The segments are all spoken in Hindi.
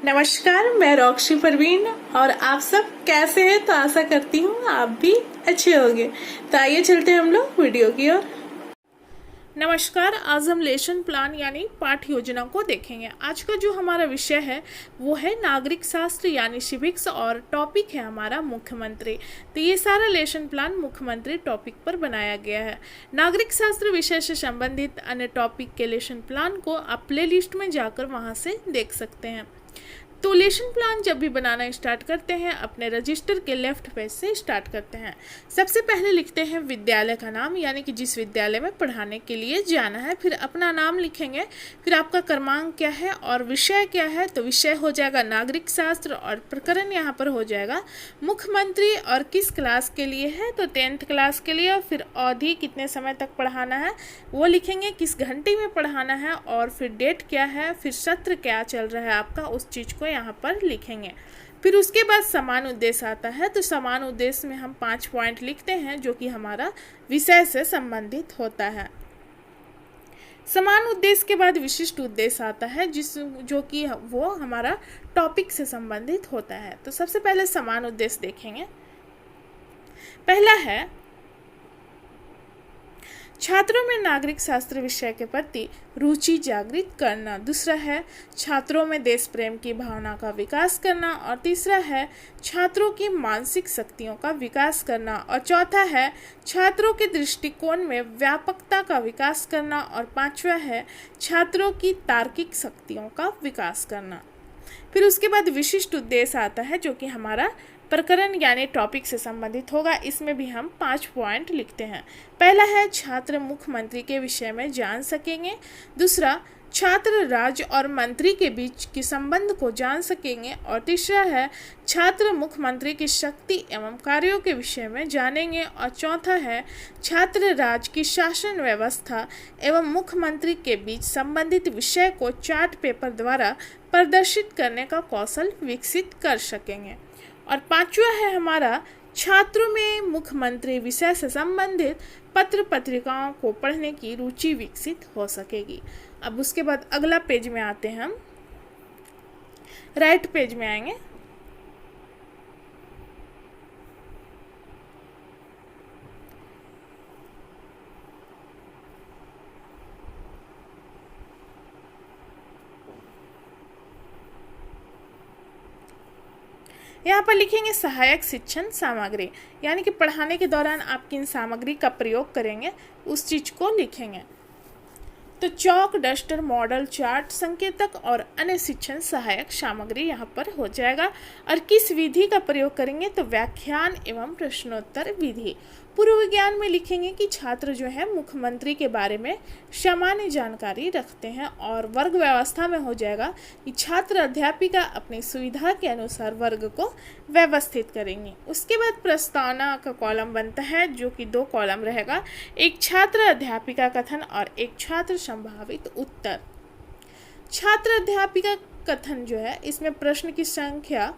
नमस्कार, मैं रॉक्सी परवीन और आप सब कैसे हैं। तो आशा करती हूँ आप भी अच्छे होंगे। तो आइए चलते हैं हम लोग वीडियो की ओर। नमस्कार, आज हम लेसन प्लान यानी पाठ योजना को देखेंगे। आज का जो हमारा विषय है वो है नागरिक शास्त्र यानी सिविक्स और टॉपिक है हमारा मुख्यमंत्री। तो ये सारा लेसन प्लान मुख्यमंत्री टॉपिक पर बनाया गया है। नागरिक शास्त्र विषय से संबंधित अन्य टॉपिक के लेसन प्लान को आप प्ले लिस्ट में जाकर वहाँ से देख सकते हैं। तो लेसन प्लान जब भी बनाना स्टार्ट करते हैं अपने रजिस्टर के लेफ्ट पेज से स्टार्ट करते हैं। सबसे पहले लिखते हैं विद्यालय का नाम यानी कि जिस विद्यालय में पढ़ाने के लिए जाना है, फिर अपना नाम लिखेंगे, फिर आपका क्रमांक क्या है और विषय क्या है। तो विषय हो जाएगा नागरिक शास्त्र और प्रकरण यहाँ पर हो जाएगा मुख्यमंत्री और किस क्लास के लिए है तो 10th क्लास के लिए। फिर अवधि कितने समय तक पढ़ाना है वो लिखेंगे, किस घंटे में पढ़ाना है और फिर डेट क्या है, फिर सत्र क्या चल रहा है आपका उस चीज़ को यहाँ पर लिखेंगे। फिर उसके बाद समान उद्देश्य आता है। तो समान उद्देश्य में हम 5 पॉइंट लिखते हैं जो कि हमारा विषय से संबंधित होता है। समान उद्देश्य के बाद विशिष्ट उद्देश्य आता है जो कि वो हमारा टॉपिक से संबंधित होता है। तो सबसे पहले समान उद्देश्य देखेंगे। पहला है छात्रों में नागरिक शास्त्र विषय के प्रति रुचि जागृत करना। दूसरा है छात्रों में देश प्रेम की भावना का विकास करना। और तीसरा है छात्रों की मानसिक शक्तियों का विकास करना। और चौथा है छात्रों के दृष्टिकोण में व्यापकता का विकास करना। और पांचवा है छात्रों की तार्किक शक्तियों का विकास करना। फिर उसके बाद विशिष्ट उद्देश्य आता है जो कि हमारा प्रकरण यानी टॉपिक से संबंधित होगा। इसमें भी हम 5 पॉइंट लिखते हैं। पहला है छात्र मुख्यमंत्री के विषय में जान सकेंगे। दूसरा छात्र राज्य और मंत्री के बीच के संबंध को जान सकेंगे। और तीसरा है छात्र मुख्यमंत्री की शक्ति एवं कार्यों के विषय में जानेंगे। और चौथा है छात्र राज्य की शासन व्यवस्था एवं मुख्यमंत्री के बीच संबंधित विषय को चार्ट पेपर द्वारा प्रदर्शित करने का कौशल विकसित कर सकेंगे। और पांचवा है हमारा छात्रों में मुख्यमंत्री विषय से संबंधित पत्र पत्रिकाओं को पढ़ने की रुचि विकसित हो सकेगी। अब उसके बाद अगला पेज में आते हैं हम, राइट पेज में आएंगे। यहाँ पर लिखेंगे सहायक शिक्षण सामग्री यानी कि पढ़ाने के दौरान आप किन सामग्री का प्रयोग करेंगे उस चीज को लिखेंगे। तो चौक, डस्टर, मॉडल, चार्ट, संकेतक और अन्य शिक्षण सहायक सामग्री यहाँ पर हो जाएगा। और किस विधि का प्रयोग करेंगे तो व्याख्यान एवं प्रश्नोत्तर विधि। पूर्व विज्ञान में लिखेंगे कि छात्र जो है मुख्यमंत्री के बारे में सामान्य जानकारी रखते हैं। और वर्ग व्यवस्था में हो जाएगा कि छात्र अध्यापिका अपनी सुविधा के अनुसार वर्ग को व्यवस्थित करेंगे। उसके बाद प्रस्तावना का कॉलम बनता है जो कि 2 कॉलम रहेगा, एक छात्र अध्यापिका कथन और एक छात्र संभावित उत्तर। छात्र अध्यापिका कथन जो है इसमें प्रश्न की संख्या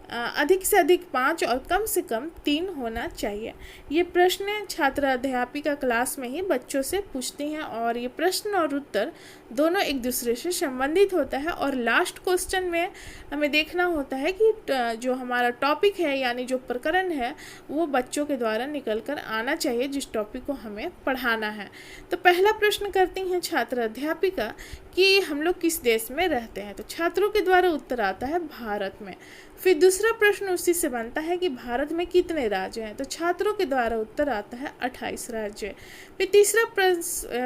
अधिक से अधिक 5 और कम से कम 3 होना चाहिए। ये प्रश्न छात्र अध्यापिका क्लास में ही बच्चों से पूछती हैं और ये प्रश्न और उत्तर दोनों एक दूसरे से संबंधित होता है। और लास्ट क्वेश्चन में हमें देखना होता है कि जो हमारा टॉपिक है यानी जो प्रकरण है वो बच्चों के द्वारा निकल कर आना चाहिए जिस टॉपिक को हमें पढ़ाना है। तो पहला प्रश्न करती हैं छात्र अध्यापिका कि हम लोग किस देश में रहते हैं। तो छात्रों के द्वारा उत्तर आता है भारत में। फिर दूसरा प्रश्न उसी से बनता है कि भारत में कितने राज्य हैं। तो छात्रों के द्वारा उत्तर आता है 28 राज्य। फिर तीसरा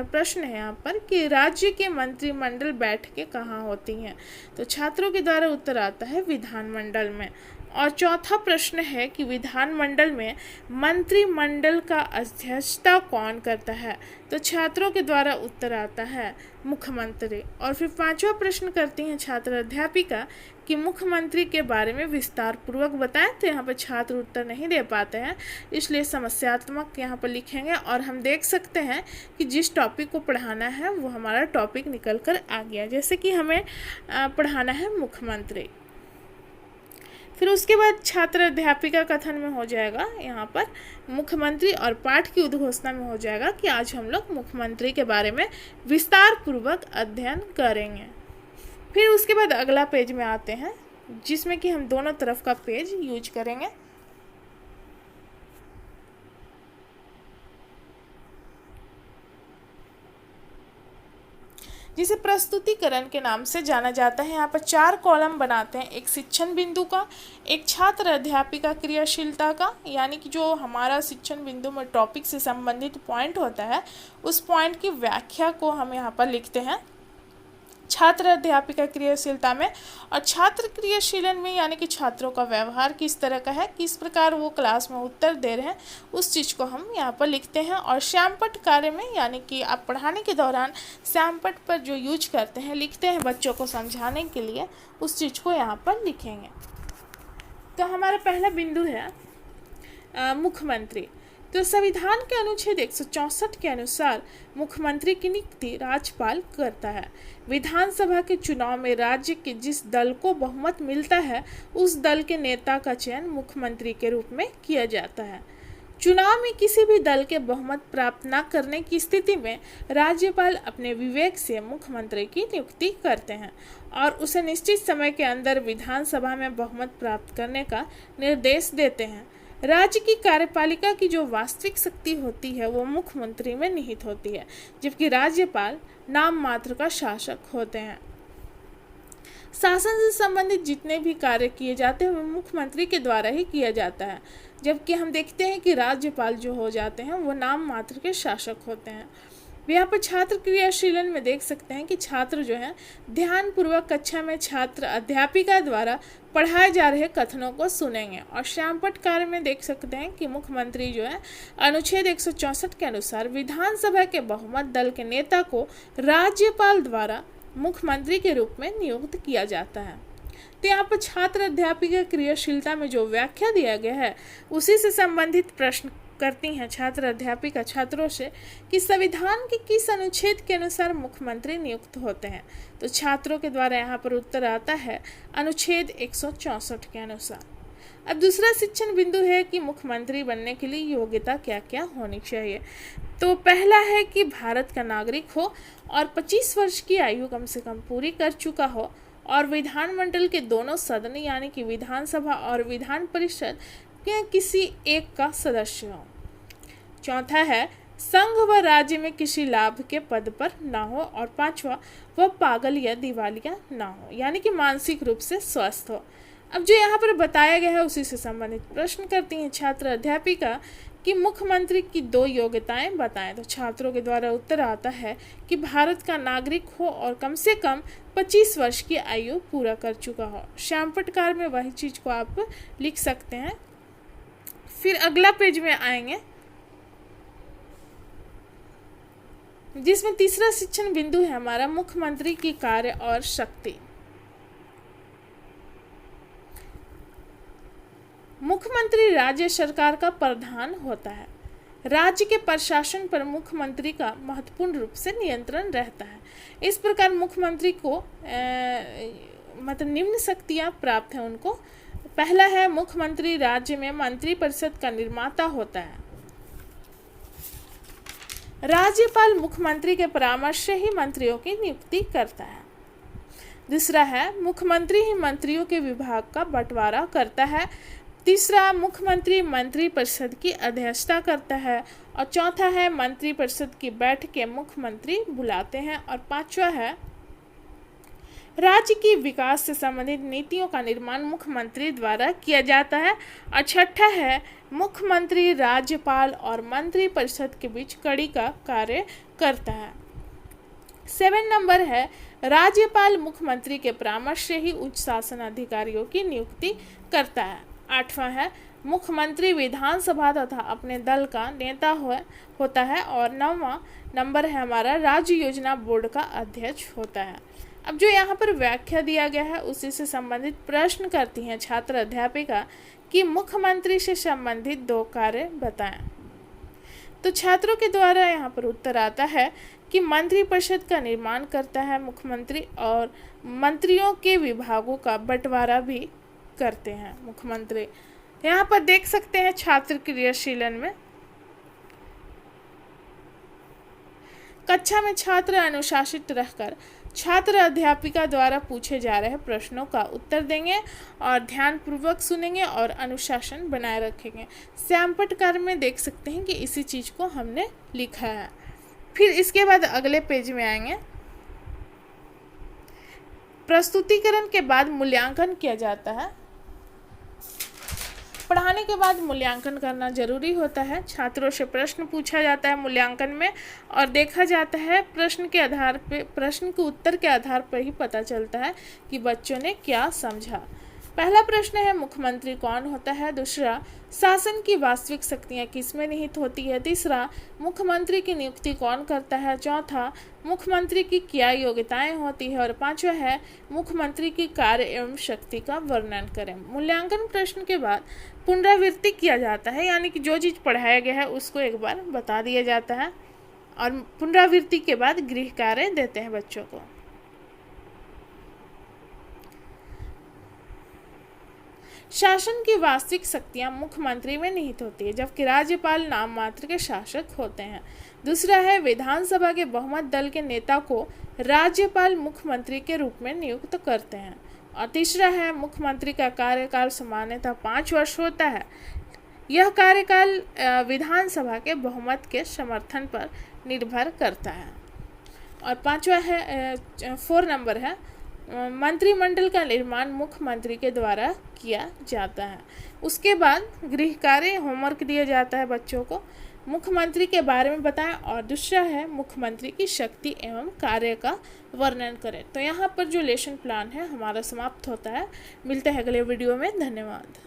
प्रश्न है यहाँ पर कि राज्य के मंत्रिमंडल बैठकें कहाँ होती हैं। तो छात्रों के द्वारा उत्तर आता है विधानमंडल में। और चौथा प्रश्न है कि विधानमंडल में मंत्रिमंडल का अध्यक्षता कौन करता है। तो छात्रों के द्वारा उत्तर आता है मुख्यमंत्री। और फिर 5वां प्रश्न करती हैं छात्र अध्यापिका कि मुख्यमंत्री के बारे में विस्तार पूर्वक बताएं। तो यहाँ पर छात्र उत्तर नहीं दे पाते हैं इसलिए समस्यात्मक यहाँ पर लिखेंगे। और हम देख सकते हैं कि जिस टॉपिक को पढ़ाना है वो हमारा टॉपिक निकल कर आ गया, जैसे कि हमें पढ़ाना है मुख्यमंत्री। फिर उसके बाद छात्र अध्यापिका कथन में हो जाएगा यहाँ पर मुख्यमंत्री और पाठ की उद्घोषणा में हो जाएगा कि आज हम लोग मुख्यमंत्री के बारे में विस्तार पूर्वक अध्ययन करेंगे। फिर उसके बाद अगला पेज में आते हैं, जिसमें कि हम दोनों तरफ का पेज यूज करेंगे। जिसे प्रस्तुतिकरण के नाम से जाना जाता है। यहाँ पर 4 कॉलम बनाते हैं, एक शिक्षण बिंदु का, एक छात्र अध्यापिका क्रियाशीलता का, यानी कि जो हमारा शिक्षण बिंदु में टॉपिक से संबंधित पॉइंट होता है उस पॉइंट की व्याख्या को हम यहाँ पर लिखते हैं छात्र अध्यापिका क्रियाशीलता में। और छात्र क्रियाशीलन में यानी कि छात्रों का व्यवहार किस तरह का है, किस प्रकार वो क्लास में उत्तर दे रहे हैं, उस चीज़ को हम यहाँ पर लिखते हैं। और श्यामपट्ट कार्य में यानी कि आप पढ़ाने के दौरान श्यामपट्ट पर जो यूज करते हैं, लिखते हैं बच्चों को समझाने के लिए, उस चीज़ को यहाँ पर लिखेंगे। तो हमारा पहला बिंदु है मुख्यमंत्री। तो संविधान के अनुच्छेद 164 के अनुसार मुख्यमंत्री की नियुक्ति राज्यपाल करता है। विधानसभा के चुनाव में राज्य के जिस दल को बहुमत मिलता है उस दल के नेता का चयन मुख्यमंत्री के रूप में किया जाता है। चुनाव में किसी भी दल के बहुमत प्राप्त न करने की स्थिति में राज्यपाल अपने विवेक से मुख्यमंत्री की नियुक्ति करते हैं और उसे निश्चित समय के अंदर विधानसभा में बहुमत प्राप्त करने का निर्देश देते हैं। राज्य की कार्यपालिका की जो वास्तविक शक्ति होती है वो मुख्यमंत्री में निहित होती है, जबकि राज्यपाल नाम मात्र का शासक होते हैं। शासन से संबंधित जितने भी कार्य किए जाते हैं वो मुख्यमंत्री के द्वारा ही किया जाता है, जबकि हम देखते हैं कि राज्यपाल जो हो जाते हैं वो नाम मात्र के शासक होते हैं। यहाँ पर छात्र क्रियाशीलन में देख सकते हैं कि छात्र जो है ध्यानपूर्वक कक्षा में छात्र अध्यापिका द्वारा पढ़ाए जा रहे कथनों को सुनेंगे। और श्यामपट्ट कार्य में देख सकते हैं कि मुख्यमंत्री जो है अनुच्छेद 164 के अनुसार विधानसभा के बहुमत दल के नेता को राज्यपाल द्वारा मुख्यमंत्री के रूप में नियुक्त किया जाता है। तो यहाँ पर छात्र अध्यापिका क्रियाशीलता में जो व्याख्या दिया गया है उसी से संबंधित प्रश्न करती हैं छात्र अध्यापिका छात्रों से कि संविधान के किस अनुच्छेद के अनुसार मुख्यमंत्री नियुक्त होते हैं। तो छात्रों के द्वारा यहाँ पर उत्तर आता है अनुच्छेद 164 के अनुसार। अब दूसरा शिक्षण बिंदु है कि मुख्यमंत्री बनने के लिए योग्यता क्या क्या होनी चाहिए। तो पहला है कि भारत का नागरिक हो और 25 वर्ष की आयु कम से कम पूरी कर चुका हो और विधानमंडल के दोनों सदन यानी कि विधानसभा और विधान परिषद के किसी एक का सदस्य हो। चौथा है संघ व राज्य में किसी लाभ के पद पर ना हो। और पांचवा वह पागल या दिवालिया ना हो, यानी कि मानसिक रूप से स्वस्थ हो। अब जो यहाँ पर बताया गया है उसी से संबंधित प्रश्न करती हैं छात्र अध्यापिका कि मुख्यमंत्री की 2 योग्यताएं बताएं। तो छात्रों के द्वारा उत्तर आता है कि भारत का नागरिक हो और कम से कम 25 वर्ष की आयु पूरा कर चुका हो। श्यामपट्ट कार्य में वही चीज़ को आप लिख सकते हैं। फिर अगला पेज में आएंगे जिसमें तीसरा शिक्षण बिंदु है हमारा मुख्यमंत्री की कार्य और शक्ति। मुख्यमंत्री राज्य सरकार का प्रधान होता है। राज्य के प्रशासन पर मुख्यमंत्री का महत्वपूर्ण रूप से नियंत्रण रहता है। इस प्रकार मुख्यमंत्री को मतलब निम्न शक्तियां प्राप्त हैं उनको। पहला है मुख्यमंत्री राज्य में मंत्रिपरिषद का निर्माता होता है। राज्यपाल मुख्यमंत्री के परामर्श से ही मंत्रियों की नियुक्ति करता है। दूसरा है मुख्यमंत्री ही मंत्रियों के विभाग का बंटवारा करता है। तीसरा मुख्यमंत्री मंत्रिपरिषद की अध्यक्षता करता है। और चौथा है मंत्रिपरिषद की बैठकें मुख्यमंत्री बुलाते हैं। और पांचवा है राज्य की विकास से संबंधित नीतियों का निर्माण मुख्यमंत्री द्वारा किया जाता है। और छठा है मुख्यमंत्री राज्यपाल और मंत्रिपरिषद के बीच कड़ी का कार्य करता है। 7 नंबर है राज्यपाल मुख्यमंत्री के परामर्श से ही उच्च शासन अधिकारियों की नियुक्ति करता है। 8वां है मुख्यमंत्री विधानसभा तथा अपने दल का नेता होता है। और 9वां नंबर है हमारा राज्य योजना बोर्ड का अध्यक्ष होता है। अब जो यहाँ पर व्याख्या दिया गया है उसी से संबंधित प्रश्न करती हैं छात्र अध्यापिका कि मुख्यमंत्री से संबंधित 2 कार्य बताएं। तो छात्रों के द्वारा यहाँ पर उत्तर आता है कि मंत्रिपरिषद का निर्माण करता है मुख्यमंत्री और मंत्रियों के विभागों का बंटवारा भी करते हैं मुख्यमंत्री। यहाँ पर देख सकते हैं छात्र क्रियाशीलन में। कक्षा में छात्र अनुशासित रहकर छात्र अध्यापिका द्वारा पूछे जा रहे प्रश्नों का उत्तर देंगे और ध्यानपूर्वक सुनेंगे और अनुशासन बनाए रखेंगे। श्यामपट्ट कार्य में देख सकते हैं कि इसी चीज़ को हमने लिखा है। फिर इसके बाद अगले पेज में आएंगे। प्रस्तुतिकरण के बाद मूल्यांकन किया जाता है। पढ़ाने के बाद मूल्यांकन करना जरूरी होता है। छात्रों से प्रश्न पूछा जाता है मूल्यांकन में और देखा जाता है प्रश्न के उत्तर के आधार पर ही पता चलता है कि बच्चों ने क्या समझा। पहला प्रश्न है मुख्यमंत्री कौन होता है। दूसरा, शासन की वास्तविक शक्तियाँ किसमें निहित होती है। तीसरा, मुख्यमंत्री की नियुक्ति कौन करता है। चौथा, मुख्यमंत्री की क्या योग्यताएं होती है। और पांचवा है मुख्यमंत्री की कार्य एवं शक्ति का वर्णन करें। मूल्यांकन प्रश्न के बाद पुनरावृत्ति किया जाता है, यानी कि जो चीज़ पढ़ाया गया है उसको एक बार बता दिया जाता है और पुनरावृत्ति के बाद गृह कार्य देते हैं बच्चों को। शासन की वास्तविक शक्तियां मुख्यमंत्री में निहित होती है, जबकि राज्यपाल नाम मात्र के शासक होते हैं। दूसरा है विधानसभा के बहुमत दल के नेता को राज्यपाल मुख्यमंत्री के रूप में नियुक्त करते हैं। और तीसरा है मुख्यमंत्री का कार्यकाल सामान्यतः 5 वर्ष होता है। यह कार्यकाल विधानसभा के बहुमत के समर्थन पर निर्भर करता है। और पांचवा है 4 नंबर है मंत्रिमंडल का निर्माण मुख्यमंत्री के द्वारा किया जाता है। उसके बाद गृह कार्य होमवर्क दिया जाता है बच्चों को, मुख्यमंत्री के बारे में बताएं और दूसरा है मुख्यमंत्री की शक्ति एवं कार्य का वर्णन करें। तो यहाँ पर जो लेसन प्लान है हमारा समाप्त होता है। मिलते हैं अगले वीडियो में। धन्यवाद।